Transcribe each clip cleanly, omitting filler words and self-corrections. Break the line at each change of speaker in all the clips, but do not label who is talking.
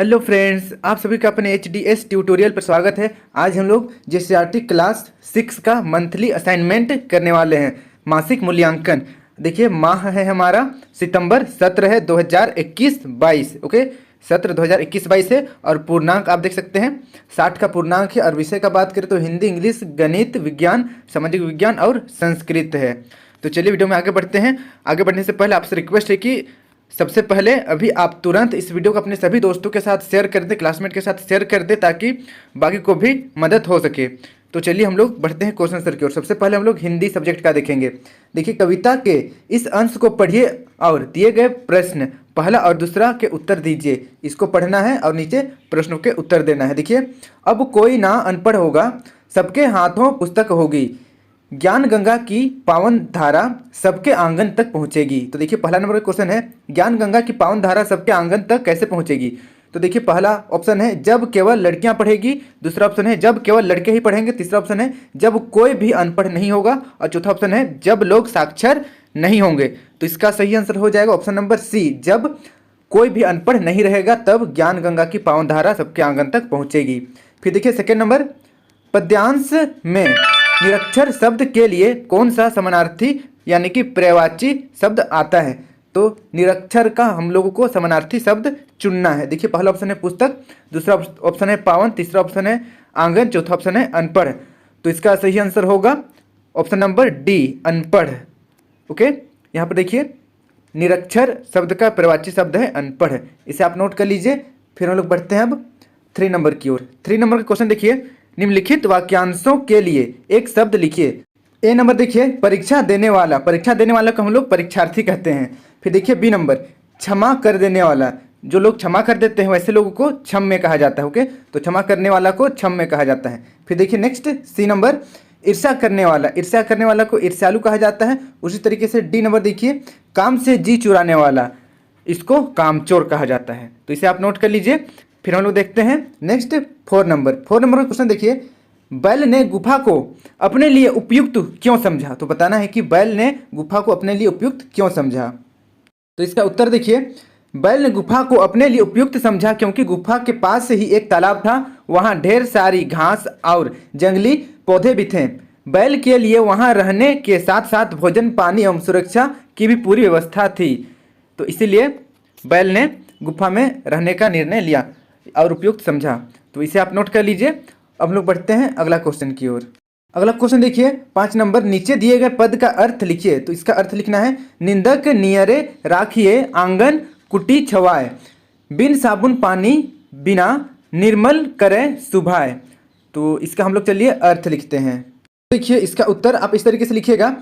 Hello friends, आप सभी का अपने HDS ट्यूटोरियल पर स्वागत है। आज हम लोग JCRT क्लास 6 का मंथली असाइनमेंट करने वाले हैं। मासिक मूल्यांकन देखिए, माह है हमारा सितंबर, सत्र है 2021-22। ओके, सत्र 2021-22 है और पूर्णांक आप देख सकते हैं 60 का पूर्णांक है। और विषय का बात करें तो हिंदी, इंग्लिश, गणित, विज्ञान, सामाजिक विज्ञान और संस्कृत है। तो चलिए वीडियो में आगे बढ़ते हैं। आगे बढ़ने से पहले आपसे रिक्वेस्ट है कि सबसे पहले अभी आप तुरंत इस वीडियो को अपने सभी दोस्तों के साथ शेयर कर दें, क्लासमेट के साथ शेयर कर दें, ताकि बाकी को भी मदद हो सके। तो चलिए हम लोग बढ़ते हैं क्वेश्चन आंसर की ओर। सबसे पहले हम लोग हिंदी सब्जेक्ट का देखेंगे। देखिए, कविता के इस अंश को पढ़िए और दिए गए प्रश्न पहला और दूसरा के उत्तर दीजिए। इसको पढ़ना है और नीचे प्रश्नों के उत्तर देना है। देखिए, अब कोई ना अनपढ़ होगा, सबके हाथों पुस्तक होगी, ज्ञान गंगा की पावन धारा सबके आंगन तक पहुंचेगी। तो देखिए, पहला नंबर का क्वेश्चन है, ज्ञान गंगा की पावन धारा सबके आंगन तक कैसे पहुंचेगी। तो देखिए, पहला ऑप्शन है जब केवल लड़कियां पढ़ेगी, दूसरा ऑप्शन है जब केवल लड़के ही पढ़ेंगे, तीसरा ऑप्शन है जब कोई भी अनपढ़ नहीं होगा, और चौथा ऑप्शन है जब लोग साक्षर नहीं होंगे। तो इसका सही आंसर हो जाएगा ऑप्शन नंबर सी, जब कोई भी अनपढ़ नहीं रहेगा तब ज्ञान गंगा की पावन धारा सबके आंगन तक पहुंचेगी। फिर देखिए सेकेंड नंबर, पद्यांश में निरक्षर शब्द के लिए कौन सा समानार्थी यानी कि पर्यायवाची शब्द आता है। तो निरक्षर का हम लोगों को समानार्थी शब्द चुनना है। देखिए, पहला ऑप्शन है पुस्तक, दूसरा ऑप्शन है पावन, तीसरा ऑप्शन है आंगन, चौथा ऑप्शन है अनपढ़। तो इसका सही आंसर होगा ऑप्शन नंबर डी, अनपढ़। ओके, यहाँ पर देखिए, निरक्षर शब्द का पर्यायवाची शब्द है अनपढ़। इसे आप नोट कर लीजिए। फिर हम लोग बढ़ते हैं अब 3 नंबर की ओर। 3 नंबर का क्वेश्चन देखिए, निम्नलिखित वाक्यांशों के लिए एक शब्द लिखिए। ए नंबर देखिए, परीक्षा देने वाला। परीक्षा देने वाला को हम लोग परीक्षार्थी कहते हैं। फिर देखिए बी नंबर, क्षमा कर देने वाला। जो लोग क्षमा कर देते हैं वैसे लोगों को क्षम्य कहा जाता है। ओके, तो क्षमा करने वाला को क्षम्य कहा जाता है। फिर देखिए नेक्स्ट सी नंबर, ईर्ष्या करने वाला। ईर्ष्या करने वाला को ईर्ष्यालु कहा जाता है। उसी तरीके से डी नंबर देखिए, काम से जी चुराने वाला, इसको कामचोर कहा जाता है। तो इसे आप नोट कर लीजिए। फिर हम लोग देखते हैं नेक्स्ट 4 नंबर। 4 नंबर का क्वेश्चन देखिए, बैल ने गुफा को अपने लिए उपयुक्त क्यों समझा। तो बताना है कि बैल ने गुफा को अपने लिए उपयुक्त क्यों समझा। तो इसका उत्तर देखिए, बैल ने गुफा को अपने लिए उपयुक्त समझा क्योंकि गुफा के पास से ही एक तालाब था, वहां ढेर सारी घास और जंगली पौधे भी थे। बैल के लिए वहां रहने के साथ साथ भोजन, पानी एवं सुरक्षा की भी पूरी व्यवस्था थी। तो इसीलिए बैल ने गुफा में रहने का निर्णय लिया और उपयुक्त समझा। तो इसे आप नोट कर लीजिए। अब हम लोग बढ़ते हैं अगला क्वेश्चन की ओर। अगला क्वेश्चन देखिए 5 नंबर, नीचे दिए गए पद का अर्थ लिखिए। तो इसका अर्थ लिखना है, निंदक नियरे राखिए आंगन कुटी छवाए, बिन साबुन पानी बिना निर्मल करे सुभाए। तो इसका हम लोग चलिए अर्थ लिखते हैं। देखिए, इसका उत्तर आप इस तरीके से लिखिएगा,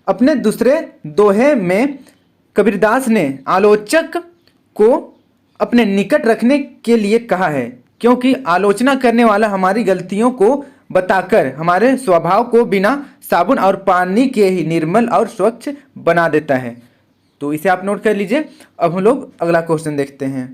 अपने दूसरे दोहे में कबीरदास ने आलोचक को अपने निकट रखने के लिए कहा है, क्योंकि आलोचना करने वाला हमारी गलतियों को बताकर हमारे स्वभाव को बिना साबुन और पानी के ही निर्मल और स्वच्छ बना देता है। तो इसे आप नोट कर लीजिए। अब हम लोग अगला क्वेश्चन देखते हैं।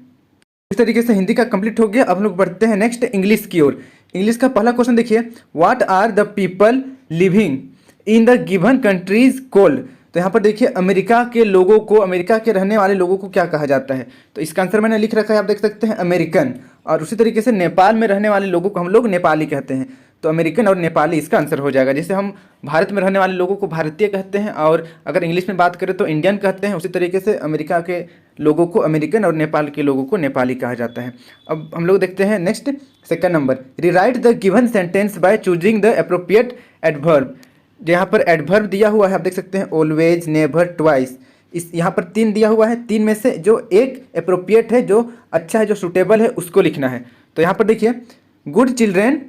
इस तरीके से हिंदी का कंप्लीट हो गया। अब हम लोग बढ़ते हैं नेक्स्ट इंग्लिश की ओर। इंग्लिश का पहला क्वेश्चन देखिए, what are the people living in the given countries called. तो यहाँ पर देखिए, अमेरिका के लोगों को, अमेरिका के रहने वाले लोगों को क्या कहा जाता है। तो इसका आंसर मैंने लिख रखा है, आप देख सकते हैं, अमेरिकन। और उसी तरीके से नेपाल में रहने वाले लोगों को हम लोग नेपाली कहते हैं। तो अमेरिकन और नेपाली इसका आंसर हो जाएगा। जैसे हम भारत में रहने वाले लोगों को भारतीय कहते हैं, और अगर इंग्लिश में बात करें तो इंडियन कहते हैं, उसी तरीके से अमेरिका के लोगों को अमेरिकन और नेपाल के लोगों को नेपाली कहा जाता है। अब हम लोग देखते हैं next second number, rewrite the given sentence by choosing the appropriate adverb. यहाँ पर एडवर्ब दिया हुआ है, आप देख सकते हैं, ऑलवेज, नेवर, ट्वाइस। इस यहाँ पर 3 दिया हुआ है, 3 में से जो एक एप्रोप्रिएट है, जो अच्छा है, जो सूटेबल है, उसको लिखना है। तो यहाँ पर देखिए, गुड चिल्ड्रेन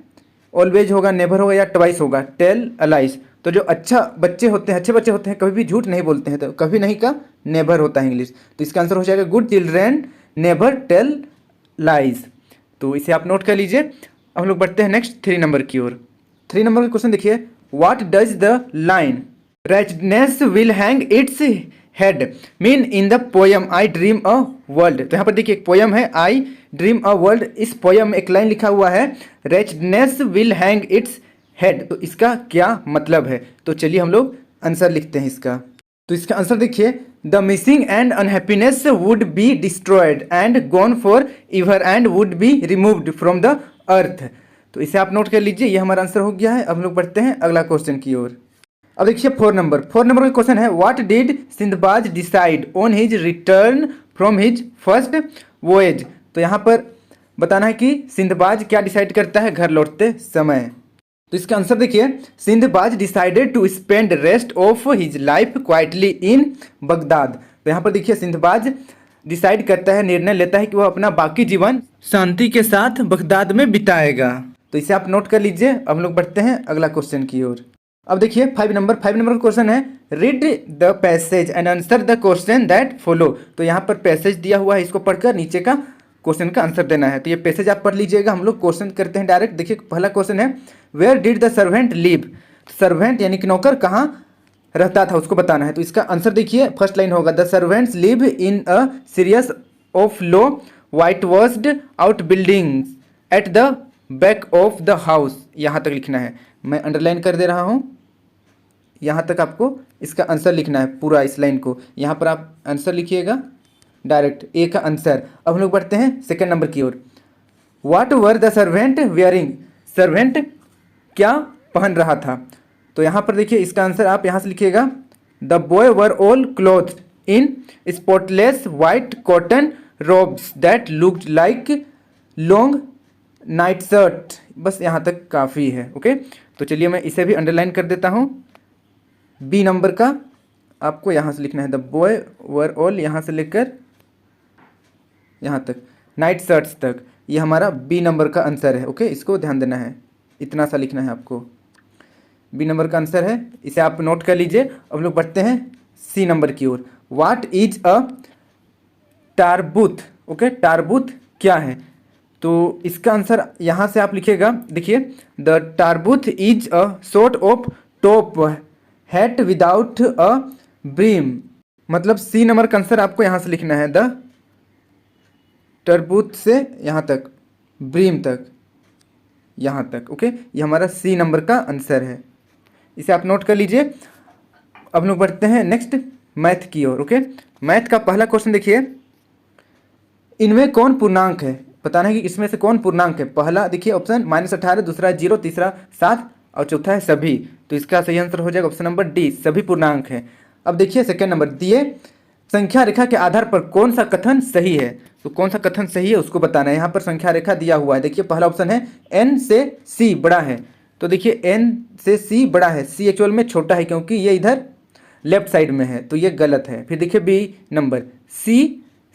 ऑलवेज होगा, नेवर होगा या ट्वाइस होगा, टेल अलाइज। तो जो अच्छा बच्चे होते हैं, अच्छे बच्चे होते हैं, कभी भी झूठ नहीं बोलते हैं। तो कभी नहीं का नेवर होता है इंग्लिश। तो इसका आंसर हो जाएगा good children never tell lies. तो इसे आप नोट कर लीजिए। अब हम लोग बढ़ते हैं नेक्स्ट 3 नंबर की ओर। 3 नंबर का क्वेश्चन देखिए, What does the line "Wretchedness will hang its head" mean in the poem "I Dream a World"। तो यहाँ पर देखिए, एक पोयम है "I Dream a World"। इस पोयम में एक लाइन लिखा हुआ है "Wretchedness will hang its head"। तो इसका क्या मतलब है। तो चलिए हम लोग आंसर लिखते हैं इसका। तो इसका आंसर देखिए, the missing and unhappiness would be destroyed and gone for ever and would be removed from the earth. तो इसे आप नोट कर लीजिए, ये हमारा आंसर हो गया है। अब हम लोग बढ़ते हैं अगला क्वेश्चन की ओर। अब देखिए 4 नंबर का क्वेश्चन है, what did Sinbad decide on his return from his first voyage. तो यहाँ पर बताना है कि सिंदबाद क्या डिसाइड करता है घर लौटते समय। तो इसका आंसर देखिए, Sinbad decided to spend rest of his life quietly in Baghdad. तो यहाँ पर देखिए सिंदबाद डिसाइड करता है, निर्णय लेता है कि वह अपना बाकी जीवन शांति के साथ बगदाद में बिताएगा। तो इसे आप नोट कर लीजिए। अब हम लोग बढ़ते हैं अगला क्वेश्चन की ओर। अब देखिए 5 नंबर का क्वेश्चन है, read the passage and answer the question that follow. तो यहाँ पर पैसेज दिया हुआ है, इसको पढ़कर नीचे का क्वेश्चन का आंसर देना है। तो ये पैसेज आप पढ़ लीजिएगा, हम लोग क्वेश्चन करते हैं डायरेक्ट। देखिए पहला क्वेश्चन है, where did the servant live. Servant यानी कि नौकर कहाँ रहता था उसको बताना है। तो इसका आंसर देखिए, फर्स्ट लाइन होगा, the servants live in a series of low white washed out buildings at the back of the house. यहाँ तक लिखना है, मैं अंडरलाइन कर दे रहा हूँ। यहाँ तक आपको इसका आंसर लिखना है पूरा इस लाइन को। यहाँ पर आप आंसर लिखिएगा डायरेक्ट, ए का आंसर। अब हम लोग बढ़ते हैं सेकंड नंबर की ओर। What were the servant wearing. Servant क्या पहन रहा था। तो यहाँ पर देखिए इसका आंसर आप यहाँ से लिखिएगा, the boy were all cloth in spotless white cotton ropes that looked like long night shirt. बस यहाँ तक काफ़ी है। ओके, तो चलिए मैं इसे भी अंडरलाइन कर देता हूँ। बी नंबर का आपको यहाँ से लिखना है, द बॉय वर ऑल, यहाँ से लेकर यहाँ तक नाइट शर्ट्स तक, ये हमारा बी नंबर का आंसर है। ओके, इसको ध्यान देना है, इतना सा लिखना है आपको। बी नंबर का आंसर है, इसे आप नोट कर लीजिए। अब लोग बढ़ते हैं सी नंबर की ओर। What is a tarboosh. Okay, tarboosh क्या है। तो इसका आंसर यहाँ से आप लिखिएगा, देखिए, the tarboosh is a sort of top hat without a brim. मतलब सी नंबर का आंसर आपको यहाँ से लिखना है, द टरबूथ से यहाँ तक ब्रीम तक, यहाँ तक। ओके, ये हमारा सी नंबर का आंसर है, इसे आप नोट कर लीजिए। अब लोग बढ़ते हैं नेक्स्ट मैथ की ओर। ओके, मैथ का पहला क्वेश्चन देखिए, इनमें कौन पूर्णांक है। बताना है कि इसमें से कौन पूर्णांक है। पहला देखिए ऑप्शन -18, दूसरा 0, तीसरा 7 और चौथा है सभी। तो इसका सही आंसर हो जाएगा ऑप्शन नंबर डी, सभी पूर्णांक है। अब देखिए सेकेंड नंबर, दिए संख्या रेखा के आधार पर कौन सा कथन सही है। तो कौन सा कथन सही है उसको बताना है। यहाँ पर संख्या रेखा दिया हुआ है, देखिए पहला ऑप्शन है n से c बड़ा है। तो देखिए n से c बड़ा है, c एक्चुअल में छोटा है क्योंकि ये इधर लेफ्ट साइड में है, तो ये गलत है। फिर देखिए बी नंबर, c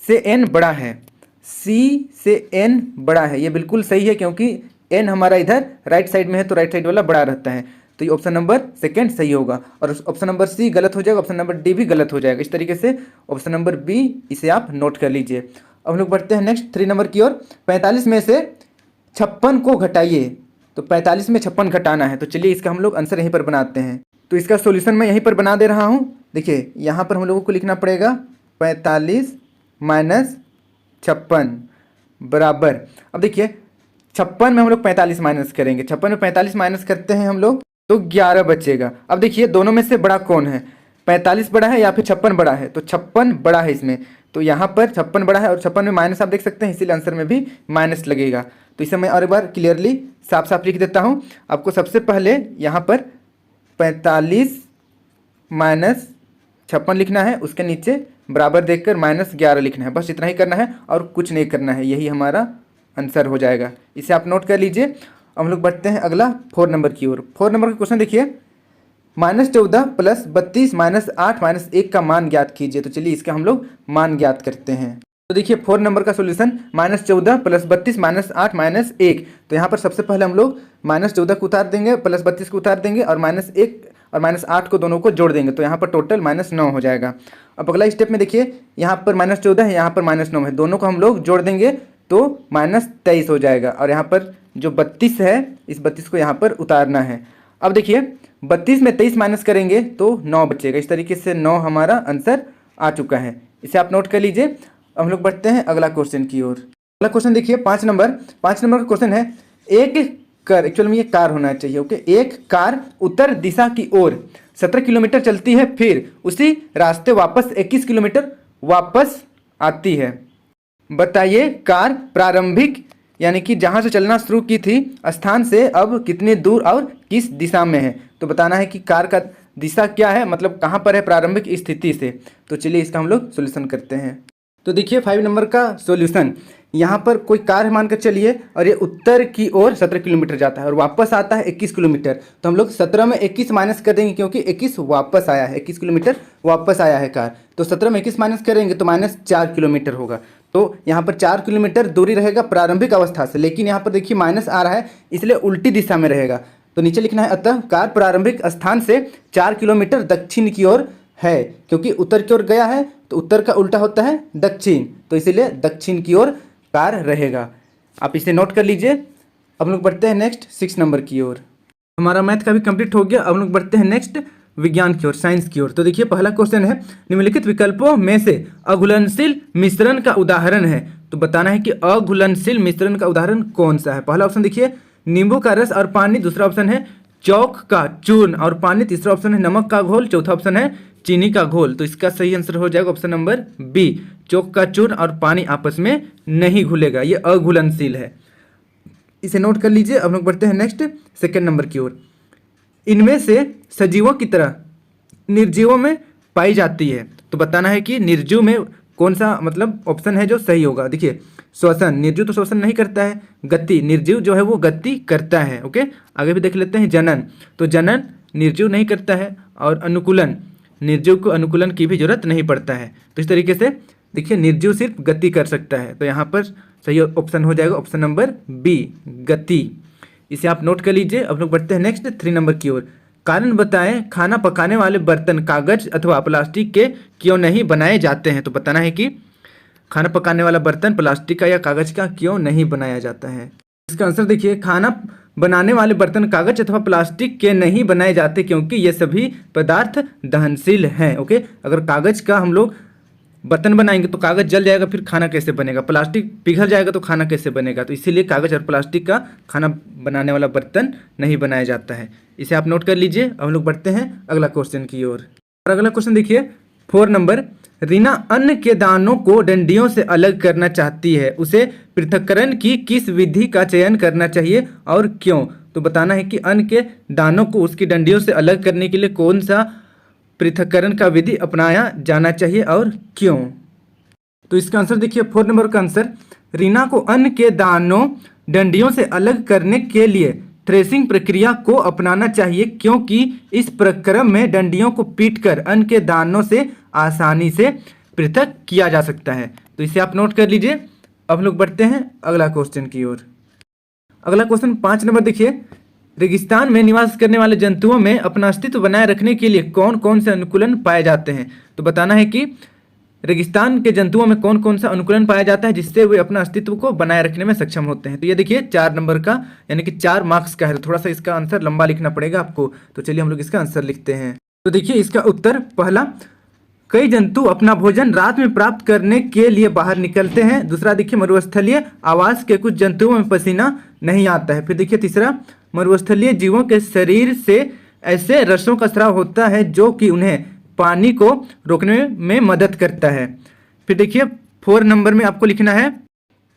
से n बड़ा है, c से n बड़ा है, ये बिल्कुल सही है क्योंकि n हमारा इधर राइट साइड में है, तो राइट साइड वाला बड़ा रहता है। तो ये ऑप्शन नंबर सेकंड सही होगा, और ऑप्शन नंबर सी गलत हो जाएगा, ऑप्शन नंबर डी भी गलत हो जाएगा। इस तरीके से ऑप्शन नंबर बी, इसे आप नोट कर लीजिए। अब हम लोग बढ़ते हैं नेक्स्ट 3 नंबर की ओर। 45 में से 56 को घटाइए। तो 45 में 56 घटाना है, तो चलिए इसका हम लोग आंसर यहीं पर बनाते हैं। तो इसका सोल्यूशन मैं यहीं पर बना दे रहा हूँ। देखिए यहाँ पर हम लोगों को लिखना पड़ेगा 45 माइनस 56 बराबर। अब देखिए 56 में हम लोग 45 माइनस करेंगे, 56 में 45 माइनस करते हैं हम लोग तो 11 बचेगा। अब देखिए दोनों में से बड़ा कौन है, 45 बड़ा है या फिर 56 बड़ा है। तो 56 बड़ा है इसमें, तो यहाँ पर 56 बड़ा है और 56 में माइनस आप देख सकते हैं, इसीलिए आंसर में भी माइनस लगेगा। तो इसे मैं और एक बार क्लियरली साफ साफ लिख देता हूँ। आपको सबसे पहले यहाँ पर 45 माइनस 56 लिखना है, उसके नीचे बराबर देखकर -11 लिखना है। बस इतना ही करना है और कुछ नहीं करना है, यही हमारा आंसर हो जाएगा। इसे आप नोट कर लीजिए। हम लोग बढ़ते हैं अगला 4 नंबर की ओर। 4 नंबर का क्वेश्चन देखिए, -14 + 32 - 8 - 1 का मान ज्ञात कीजिए। तो चलिए इसका हम लोग मान ज्ञात करते हैं। तो देखिए 4 नंबर का सोल्यूशन -14 + 32 - 8 - 1। तो यहाँ पर सबसे पहले हम लोग -14 को उतार देंगे, +32 को उतार देंगे और -1 और -8 को दोनों को जोड़ देंगे, तो यहाँ पर टोटल -9 हो जाएगा। अब अगला स्टेप में देखिए, यहाँ पर -14 है, यहाँ पर -9 है, दोनों को हम लोग जोड़ देंगे तो -23 हो जाएगा। और यहाँ पर जो 32 है, इस 32 को यहाँ पर उतारना है। अब देखिए 32 में 23 माइनस करेंगे तो 9 बचेगा। इस तरीके से 9 हमारा आंसर आ चुका है, इसे आप नोट कर लीजिए। अब हम लोग बढ़ते हैं अगला क्वेश्चन की ओर। अगला क्वेश्चन देखिए 5 नंबर का क्वेश्चन है, एक कार, एक्चुअल में ये कार होना चाहिए। ओके, एक कार उत्तर दिशा की ओर 17 किलोमीटर चलती है, फिर उसी रास्ते वापस 21 किलोमीटर वापस आती है। बताइए कार प्रारंभिक यानी कि जहाँ से चलना शुरू की थी स्थान से अब कितनी दूर और किस दिशा में है। तो बताना है कि कार का दिशा क्या है, मतलब कहाँ पर है प्रारंभिक स्थिति से। तो चलिए इसका हम लोग सोल्यूशन करते हैं। तो देखिए 5 नंबर का सॉल्यूशन, यहाँ पर कोई कार है मानकर चलिए और ये उत्तर की ओर 17 किलोमीटर जाता है और वापस आता है 21 किलोमीटर। तो हम लोग 17 में 21 माइनस कर देंगे क्योंकि 21 वापस आया है, 21 किलोमीटर वापस आया है कार। तो 17 में 21 माइनस करेंगे तो -4 किलोमीटर होगा। तो यहाँ पर 4 किलोमीटर दूरी रहेगा प्रारंभिक अवस्था से, लेकिन यहाँ पर देखिए माइनस आ रहा है इसलिए उल्टी दिशा में रहेगा। तो नीचे लिखना है अतः कार प्रारंभिक स्थान से 4 किलोमीटर दक्षिण की ओर है, क्योंकि उत्तर की ओर गया है तो उत्तर का उल्टा होता है दक्षिण, तो इसीलिए दक्षिण की ओर कार रहेगा। आप इसे नोट कर लीजिए। अब हम लोग बढ़ते हैं नेक्स्ट 6 नंबर की ओर। हमारा मैथ का भी कंप्लीट हो गया। अब हम लोग बढ़ते हैं नेक्स्ट विज्ञान की ओर, साइंस की ओर। तो देखिए पहला क्वेश्चन है निम्नलिखित विकल्पों में से अघुलनशील मिश्रण का उदाहरण है। तो बताना है कि अघुलनशील मिश्रण का उदाहरण कौन सा है। पहला ऑप्शन देखिए नींबू का रस और पानी, दूसरा ऑप्शन है चौक का चूर्ण और पानी, तीसरा ऑप्शन है नमक का घोल, चौथा ऑप्शन है चीनी का घोल। तो इसका सही आंसर हो जाएगा ऑप्शन नंबर बी, चौक का चूर्ण और पानी आपस में नहीं घुलेगा, ये अघुलनशील है। इसे नोट कर लीजिए। अब लोग बढ़ते हैं नेक्स्ट 2 नंबर की ओर। इनमें से सजीवों की तरह निर्जीवों में पाई जाती है। तो बताना है कि निर्जीव में कौन सा मतलब ऑप्शन है जो सही होगा। देखिए श्वसन, निर्जीव तो श्वसन नहीं करता है। गति, निर्जीव जो है वो गति करता है। ओके, आगे भी देख लेते हैं। जनन, तो जनन निर्जीव नहीं करता है। और अनुकूलन, निर्जीव को अनुकूलन की भी जरूरत नहीं पड़ता है। तो इस तरीके से देखिए निर्जीव सिर्फ गति कर सकता है। तो यहाँ पर सही ऑप्शन हो जाएगा ऑप्शन नंबर बी, गति। इसे आप नोट कर लीजिए। अब लोग बढ़ते हैं नेक्स्ट 3 नंबर की ओर। कारण बताएं खाना पकाने वाले बर्तन कागज अथवा प्लास्टिक के क्यों नहीं बनाए जाते हैं। तो बताना है कि खाना पकाने वाला बर्तन प्लास्टिक का या कागज का क्यों नहीं बनाया जाता है। इसका आंसर देखिए खाना बनाने वाले बर्तन कागज अथवा प्लास्टिक के नहीं बनाए जाते क्योंकि ये सभी पदार्थ दहनशील हैं। ओके, अगर कागज का हम लोग बर्तन बनाएंगे तो कागज जल जाएगा, फिर खाना कैसे बनेगा। प्लास्टिक पिघल जाएगा तो खाना कैसे बनेगा। तो इसीलिए कागज और प्लास्टिक का खाना बनाने वाला बर्तन नहीं बनाया जाता है। इसे आप नोट कर लीजिए। अब हम लोग बढ़ते हैं अगला क्वेश्चन की ओर। और अगला क्वेश्चन देखिए 4 नंबर। रीना अन्न के दानों को डंडियों से अलग करना चाहती है, उसे पृथक्करण की किस विधि का चयन करना चाहिए और क्यों। तो बताना है कि अन्न के दानों को उसकी डंडियों से अलग करने के लिए कौन सा पृथक्करण का विधि अपनाया जाना चाहिए और क्यों। तो इसका आंसर देखिए 4 नंबर का आंसर, रीना को अन्न के दानों डंडियों से अलग करने के लिए थ्रेसिंग प्रक्रिया को अपनाना चाहिए, क्योंकि इस प्रक्रम में डंडियों को पीटकर अन्न के दानों से आसानी से पृथक किया जा सकता है। तो इसे आप नोट कर लीजिए। अब लोग बढ़ते हैं अगला क्वेश्चन की ओर। अगला क्वेश्चन 5 नंबर देखिए। रेगिस्तान में निवास करने वाले जंतुओं में अपना अस्तित्व बनाए रखने के लिए कौन कौन से अनुकूलन पाए जाते हैं। तो बताना है कि रेगिस्तान के जंतुओं में कौन कौन सा अनुकूलन पाया जाता है जिससे वे अपना अस्तित्व को बनाए रखने में सक्षम होते हैं। तो ये देखिए 4 नंबर का यानी कि 4 मार्क्स का है, थोड़ा सा इसका आंसर लंबा लिखना पड़ेगा आपको। तो चलिए हम लोग इसका आंसर लिखते हैं। तो देखिए इसका उत्तर पहला, कई जंतु अपना भोजन रात में प्राप्त करने के लिए बाहर निकलते हैं। दूसरा देखिए मरुस्थलीय आवास के कुछ जंतुओं में पसीना नहीं आता है। फिर देखिए तीसरा, मरुस्थलीय जीवों के शरीर से ऐसे रसों का स्राव होता है जो कि उन्हें पानी को रोकने में मदद करता है। फिर देखिए 4 नंबर में आपको लिखना है,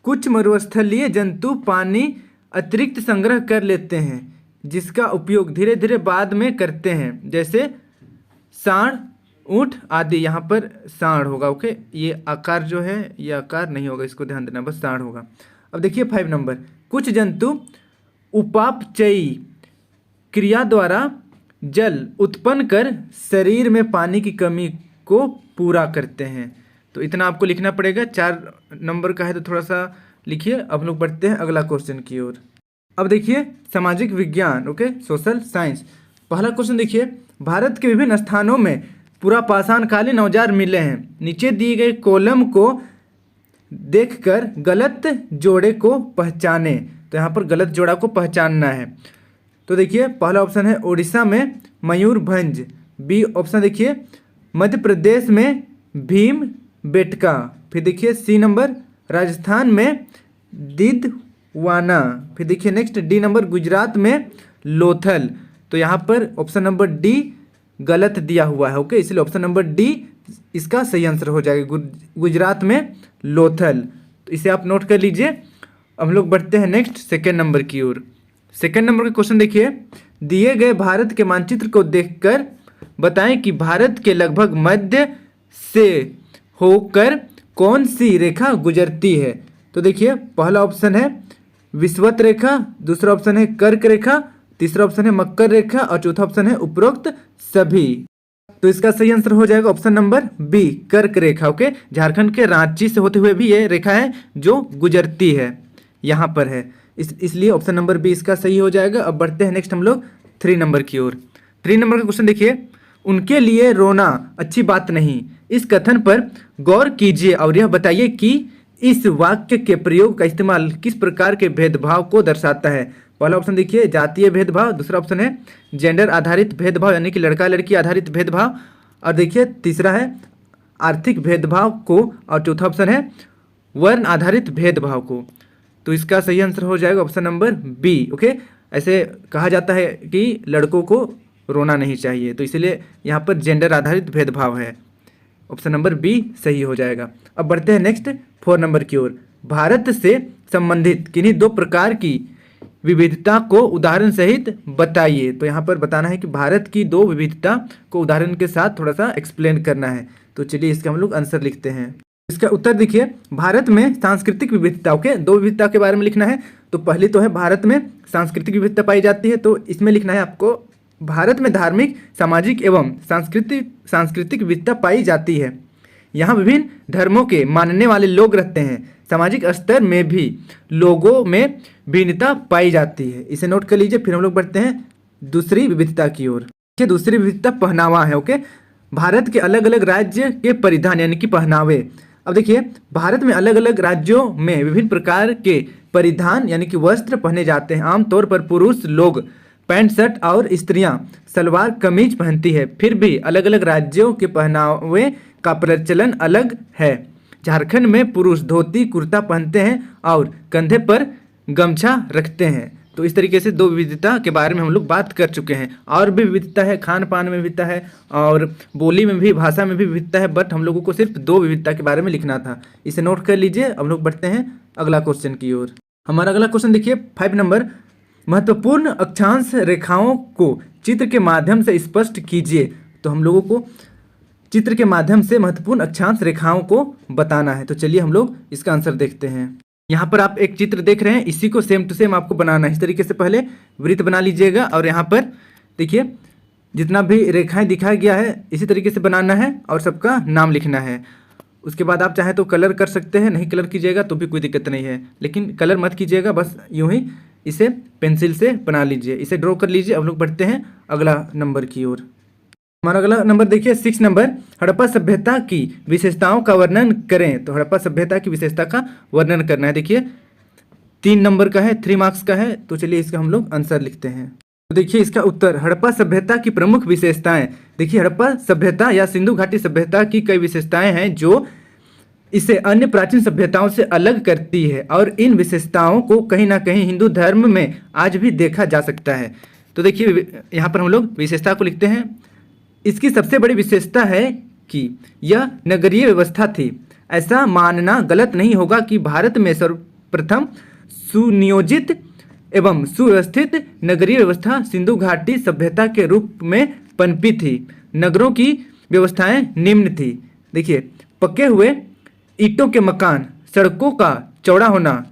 कुछ मरुस्थलीय जंतु पानी अतिरिक्त संग्रह कर लेते हैं जिसका उपयोग धीरे धीरे बाद में करते हैं, जैसे सांड, ऊँट आदि। यहाँ पर सांड होगा। ओके, ये आकार जो है ये आकार नहीं होगा, इसको ध्यान देना, बस सांड होगा। अब देखिए 5 नंबर, कुछ जंतु उपापचयी क्रिया द्वारा जल उत्पन्न कर शरीर में पानी की कमी को पूरा करते हैं। तो इतना आपको लिखना पड़ेगा। 4 नंबर का है तो थोड़ा सा लिखिए। अब लोग बढ़ते हैं अगला क्वेश्चन की ओर। अब देखिए सामाजिक विज्ञान, ओके, सोशल साइंस। पहला क्वेश्चन देखिए, भारत के विभिन्न स्थानों में पूरा पाषाणकालीन औजार मिले हैं। नीचे दिए गए कॉलम को देखकर गलत जोड़े को पहचाने। तो यहाँ पर गलत जोड़ा को पहचानना है। तो देखिए पहला ऑप्शन है उड़ीसा में मयूरभंज, बी ऑप्शन देखिए मध्य प्रदेश में भीम बेटका, फिर देखिए सी नंबर राजस्थान में दिदवाना, फिर देखिए नेक्स्ट डी नंबर गुजरात में लोथल। तो यहाँ पर ऑप्शन नंबर डी गलत दिया हुआ है। ओके, इसलिए ऑप्शन नंबर डी इसका सही आंसर हो जाएगा। गुजरात में लोथल, तो इसे आप नोट कर लीजिए। हम लोग बढ़ते हैं नेक्स्ट सेकेंड नंबर की ओर। सेकेंड नंबर का क्वेश्चन देखिए, दिए गए भारत के मानचित्र को देखकर बताएं कि भारत के लगभग मध्य से होकर कौन सी रेखा गुजरती है। तो देखिए, पहला ऑप्शन है विषुवत रेखा, दूसरा ऑप्शन है कर्क रेखा, तीसरा ऑप्शन है मकर रेखा और चौथा ऑप्शन है उपरोक्त सभी। तो इसका सही आंसर हो जाएगा ऑप्शन नंबर बी, कर्क रेखा। ओके, झारखंड के रांची से होते हुए भी ये रेखा है जो गुजरती है, यहाँ पर है, इसलिए ऑप्शन नंबर बी इसका सही हो जाएगा। अब बढ़ते हैं नेक्स्ट हम लोग 3 नंबर की ओर। 3 नंबर का क्वेश्चन देखिए, उनके लिए रोना अच्छी बात नहीं, इस कथन पर गौर कीजिए और यह बताइए कि इस वाक्य के प्रयोग का इस्तेमाल किस प्रकार के भेदभाव को दर्शाता है। पहला ऑप्शन देखिए जातीय भेदभाव, दूसरा ऑप्शन है जेंडर आधारित भेदभाव यानी कि लड़का लड़की आधारित भेदभाव, और देखिए तीसरा है आर्थिक भेदभाव को, और चौथा ऑप्शन है वर्ण आधारित भेदभाव को। तो इसका सही आंसर हो जाएगा ऑप्शन नंबर बी। ओके, ऐसे कहा जाता है कि लड़कों को रोना नहीं चाहिए, तो इसलिए यहाँ पर जेंडर आधारित भेदभाव है, ऑप्शन नंबर बी सही हो जाएगा। अब बढ़ते हैं नेक्स्ट 4 नंबर की ओर। भारत से संबंधित किन्हीं 2 प्रकार की विविधता को उदाहरण सहित बताइए। तो यहाँ पर बताना है कि भारत की 2 विविधता को उदाहरण के साथ थोड़ा सा एक्सप्लेन करना है। तो चलिए इसका हम लोग आंसर लिखते हैं। इसका उत्तर देखिए, भारत में सांस्कृतिक विविधता, ओके, 2 विविधता के बारे में लिखना है। तो पहली तो है भारत में सांस्कृतिक विविधता पाई जाती है, तो इसमें लिखना है आपको भारत में धार्मिक, सामाजिक एवं सांस्कृतिक विविधता पाई जाती है। यहाँ विभिन्न धर्मों के मानने वाले लोग रहते हैं। सामाजिक स्तर में भी लोगों में भिन्नता पाई जाती है, इसे नोट कर लीजिए। फिर हम लोग बढ़ते हैं दूसरी विविधता की ओर। दूसरी विविधता पहनावा है। ओके, भारत के अलग अलग राज्य के परिधान यानी कि पहनावे। अब देखिए, भारत में अलग अलग राज्यों में विभिन्न प्रकार के परिधान यानी कि वस्त्र पहने जाते हैं। आमतौर पर पुरुष लोग पैंट शर्ट और स्त्रियां सलवार कमीज पहनती है। फिर भी अलग अलग राज्यों के पहनावे का प्रचलन अलग है। झारखंड में पुरुष धोती कुर्ता पहनते हैं और कंधे पर गमछा रखते हैं। तो इस तरीके से 2 विविधता के बारे में हम लोग बात कर चुके हैं। और भी विविधता है, खान पान में विविधता है और बोली में भी, भाषा में भी विविधता है, बट हम लोगों को सिर्फ 2 विविधता के बारे में लिखना था, इसे नोट कर लीजिए। हम लोग बढ़ते हैं अगला क्वेश्चन की ओर। हमारा अगला क्वेश्चन देखिए 5 नंबर, महत्वपूर्ण अक्षांश रेखाओं को चित्र के माध्यम से स्पष्ट कीजिए। तो हम लोगों को चित्र के माध्यम से महत्वपूर्ण अक्षांश रेखाओं को बताना है। तो चलिए हम लोग इसका आंसर देखते हैं। यहाँ पर आप एक चित्र देख रहे हैं, इसी को सेम टू सेम आपको बनाना है। इस तरीके से पहले वृत्त बना लीजिएगा और यहाँ पर देखिए जितना भी रेखाएं दिखाया गया है इसी तरीके से बनाना है और सबका नाम लिखना है। उसके बाद आप चाहें तो कलर कर सकते हैं, नहीं कलर कीजिएगा तो भी कोई दिक्कत नहीं है, लेकिन कलर मत कीजिएगा, बस यूं ही इसे पेंसिल से बना लीजिए, इसे ड्रॉ कर लीजिए। अब लोग बढ़ते हैं अगला नंबर की ओर। हमारा अगला नंबर देखिए 6 नंबर, हड़प्पा सभ्यता की विशेषताओं का वर्णन करें। तो हड़प्पा सभ्यता की विशेषता का वर्णन करना है। देखिए 3 नंबर का है, 3 मार्क्स का है। तो चलिए इसका हम लोग आंसर लिखते हैं। तो देखिए इसका उत्तर, हड़प्पा सभ्यता की प्रमुख विशेषताएं। देखिए हड़प्पा सभ्यता या सिंधु घाटी सभ्यता की कई विशेषताएं हैं जो इसे अन्य प्राचीन सभ्यताओं से अलग करती है और इन विशेषताओं को कहीं ना कहीं हिंदू धर्म में आज भी देखा जा सकता है। तो देखिए यहाँ पर हम लोग विशेषता को लिखते हैं। इसकी सबसे बड़ी विशेषता है कि यह नगरीय व्यवस्था थी। ऐसा मानना गलत नहीं होगा कि भारत में सर्वप्रथम सुनियोजित एवं सुव्यवस्थित नगरीय व्यवस्था सिंधु घाटी सभ्यता के रूप में पनपी थी। नगरों की व्यवस्थाएं निम्न थी। देखिए पक्के हुए ईंटों के मकान, सड़कों का चौड़ा होना,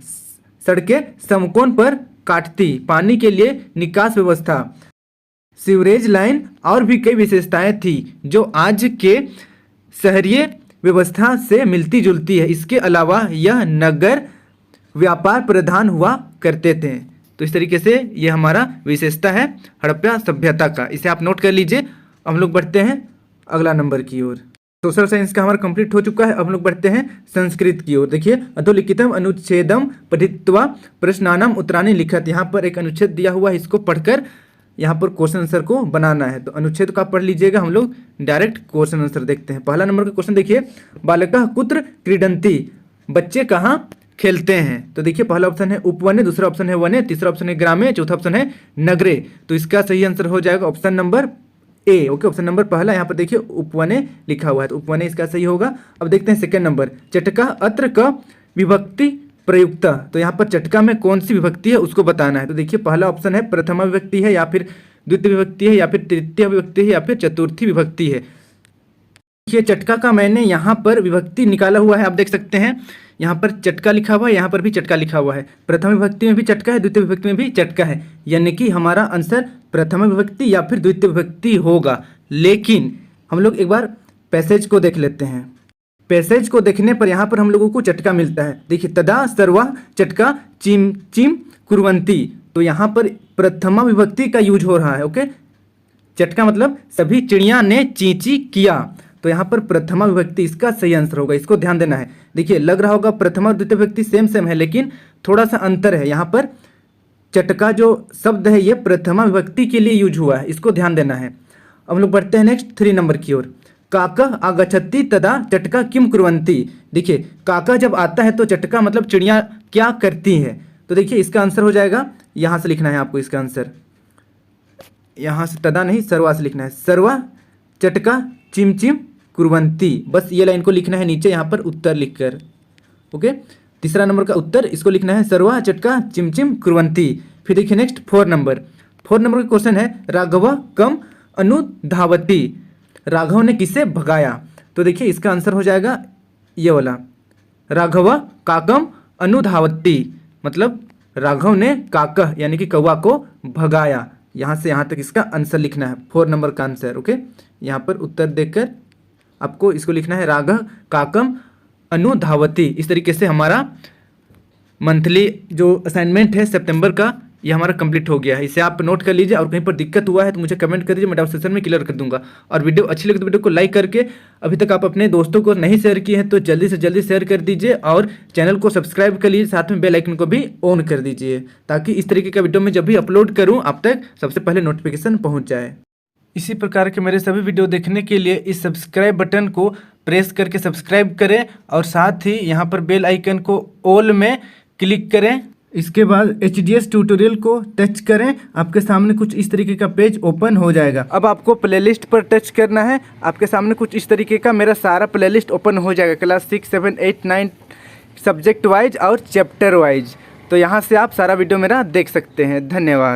सड़कें समकोण पर काटती, पानी के लिए निकास व्यवस्था, सीवरेज लाइन और भी कई विशेषताएं थी जो आज के शहरीय व्यवस्था से मिलती जुलती है। इसके अलावा यह नगर व्यापार प्रधान हुआ करते थे। तो इस तरीके से यह हमारा विशेषता है हड़प्पा सभ्यता का, इसे आप नोट कर लीजिए। हम लोग बढ़ते हैं अगला नंबर की ओर। सोशल साइंस का हमारा कंप्लीट हो चुका है। अब हम लोग बढ़ते हैं संस्कृत की ओर। देखिए अधोलिखितम अनुच्छेदम पठित्वा प्रश्नानाम उत्तराणि लिखत। यहाँ पर एक अनुच्छेद दिया हुआ है, इसको पढ़कर यहाँ पर क्वेश्चन आंसर को बनाना है। तो अनुच्छेद का पढ़ लीजिएगा, हम लोग डायरेक्ट क्वेश्चन आंसर देखते हैं। पहला नंबर का क्वेश्चन देखिए, बालकः कुत्र क्रीडन्ति, बच्चे कहाँ खेलते हैं। तो देखिए पहला ऑप्शन है उपवने, दूसरा ऑप्शन है वने, तीसरा ऑप्शन है ग्रामे, चौथा ऑप्शन है नगरे। तो इसका सही आंसर हो जाएगा option number A. Okay, option number पहला यहाँ पर देखिए उपवने लिखा हुआ है, तो उपवने इसका सही होगा। अब देखते हैं सेकंड नंबर, चटका अत्र क विभक्ति प्रयुक्ता। तो यहाँ पर चटका में कौन सी विभक्ति है उसको बताना है। तो देखिए पहला ऑप्शन है प्रथमा विभक्ति है, या फिर द्वितीय विभक्ति है, या फिर तृतीय विभक्ति है, या फिर चतुर्थी विभक्ति है। देखिए चटका का मैंने यहाँ पर विभक्ति निकाला हुआ है, आप देख सकते हैं यहाँ पर चटका लिखा हुआ है, यहाँ पर भी चटका लिखा हुआ है। प्रथम विभक्ति में भी चटका है, द्वितीय विभक्ति में भी चटका है, यानी कि हमारा आंसर प्रथम विभक्ति या फिर द्वितीय विभक्ति होगा। लेकिन हम लोग एक बार पैसेज को देख लेते हैं। पैसेज को देखने पर यहाँ पर हम लोगों को चटका मिलता है। देखिए तदा सर्वा चटका चिम चिम कुर्वन्ति, तो यहाँ पर प्रथमा विभक्ति का यूज हो रहा है। ओके, चटका मतलब सभी चिड़िया ने चींची किया, तो यहाँ पर प्रथमा विभक्ति इसका सही आंसर होगा, इसको ध्यान देना है। देखिए लग रहा होगा प्रथमा और द्वितीय विभक्ति सेम सेम है, लेकिन थोड़ा सा अंतर है। यहाँ पर चटका जो शब्द है ये प्रथमा विभक्ति के लिए यूज हुआ है, इसको ध्यान देना है। अब हम लोग बढ़ते हैं नेक्स्ट 3 नंबर की ओर। काका आगच्छति तदा चटका किम कुर्वन्ति। देखिए काका जब आता है तो चटका मतलब चिड़िया क्या करती है, तो देखिए इसका आंसर हो जाएगा, यहाँ से लिखना है आपको इसका आंसर, यहाँ से तदा नहीं सर्वा से लिखना है। सर्वा चटका चिम चिम कुर्वन्ति, बस ये लाइन को लिखना है नीचे यहाँ पर उत्तर लिखकर। ओके, तीसरा नंबर का उत्तर इसको लिखना है सर्वा चटका चिम चिम कुर्वन्ति। फिर देखिए नेक्स्ट 4 नंबर का क्वेश्चन है राघव कम अनुधावती। राघव ने किसे भगाया, तो देखिए इसका आंसर हो जाएगा ये वाला, राघव काकम अनुधावती, मतलब राघव ने काका यानी कि कौवा को भगाया। यहाँ से यहाँ तक इसका आंसर लिखना है, 4 नंबर का आंसर। ओके, यहाँ पर उत्तर देकर आपको इसको लिखना है राघव काकम अनुधावती। इस तरीके से हमारा मंथली जो असाइनमेंट है सितंबर का ये हमारा कंप्लीट हो गया है। इसे आप नोट कर लीजिए, और कहीं पर दिक्कत हुआ है तो मुझे कमेंट कर दीजिए, मैं डाउट सेशन में क्लियर कर दूंगा। और वीडियो अच्छी लगे तो वीडियो को लाइक करके, अभी तक आप अपने दोस्तों को नहीं शेयर किए हैं तो जल्दी से जल्दी शेयर कर दीजिए, और चैनल को सब्सक्राइब कर लीजिए, साथ में बेल आइकन को भी ऑन कर दीजिए, ताकि इस तरीके का वीडियो मैं जब भी अपलोड करूँ आप तक सबसे पहले नोटिफिकेशन पहुँच जाए। इसी प्रकार के मेरे सभी वीडियो देखने के लिए इस सब्सक्राइब बटन को प्रेस करके सब्सक्राइब करें, और साथ ही यहाँ पर बेल आइकन को ऑल में क्लिक करें। इसके बाद HDS ट्यूटोरियल को टच करें, आपके सामने कुछ इस तरीके का पेज ओपन हो जाएगा। अब आपको प्लेलिस्ट पर टच करना है, आपके सामने कुछ इस तरीके का मेरा सारा प्लेलिस्ट ओपन हो जाएगा, क्लास 6, 7, 8, 9 सब्जेक्ट वाइज और चैप्टर वाइज। तो यहाँ से आप सारा वीडियो मेरा देख सकते हैं। धन्यवाद।